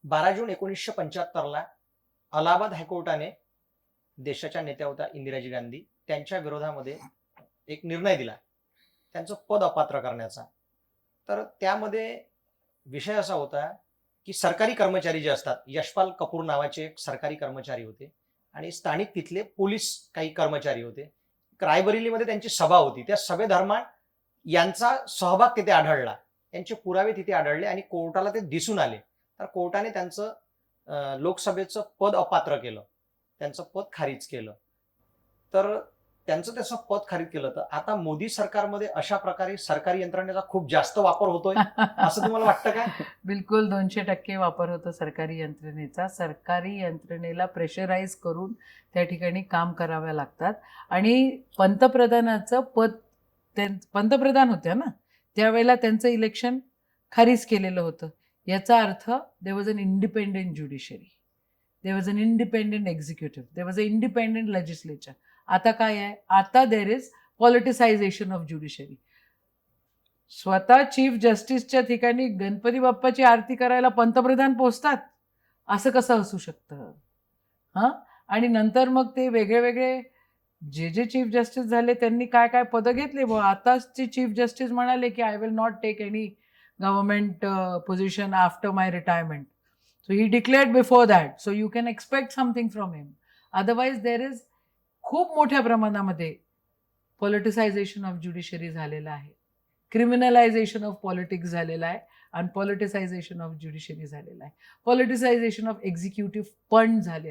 12 जून 1975 अलाहाबाद हायकोर्टाने देशाच्या नेत्या होत्या इंदिराजी गांधी त्यांच्या विरोधामध्ये एक निर्णय दिला त्यांचं पद अपात्र करण्याचा. तर त्यामध्ये विषय असा होता की सरकारी कर्मचारी जे असतात, यशपाल कपूर नावाचे एक सरकारी कर्मचारी होते आणि स्थानिक तिथले पोलीस काही कर्मचारी होते. रायबरेलीमध्ये त्यांची सभा होती. त्या सभेदरम्यान यांचा सहभाग तिथे आढळला. त्यांचे पुरावे तिथे आढळले आणि कोर्टाला ते दिसून आले. तर कोर्टाने त्यांचं लोकसभेचं पद अपात्र केलं. त्यांचं पद खारिज केलं. तर त्यांचं त्याचं पद खारिज केलं. तर आता मोदी सरकारमध्ये अशा प्रकारे सरकारी यंत्रणेचा खूप जास्त वापर होतोय असं तुम्हाला वाटतं का? बिलकुल 200% वापर होतो सरकारी यंत्रणेचा. सरकारी यंत्रणेला प्रेशराईज करून त्या ठिकाणी काम कराव्या लागतात. आणि पंतप्रधानाचं पद पंतप्रधान होत्या ना त्यावेळेला त्यांचं इलेक्शन खारीज केलेलं होतं. याचा अर्थ there was an independent judiciary, there was an independent executive, there was a independent legislature. आता काय आहे? आता there is politicisation of judiciary. स्वतः चीफ जस्टिसच्या ठिकाणी गणपती बाप्पाची आरती करायला पंतप्रधान पोहोचतात, असं कसं असू शकतं? हां. आणि नंतर मग ते वेगळे वेगळे जे चीफ जस्टिस झाले त्यांनी काय काय पदं घेतले. आताच चीफ जस्टिस म्हणाले की I will not take any government position after my retirement. So he declared before that. So you can expect something from him. Otherwise there is खूप मोठ्या प्रमाणामध्ये पॉलिटिसायझेशन ऑफ ज्युडिशरी झालेलं आहे, क्रिमिनलायझेशन ऑफ पॉलिटिक्स झालेलं आहे आणि पॉलिटिसायझेशन ऑफ ज्युडिशरी झालेलं आहे, पॉलिटिसायझेशन ऑफ एक्झिक्युटिव्ह पण झालेलं आहे.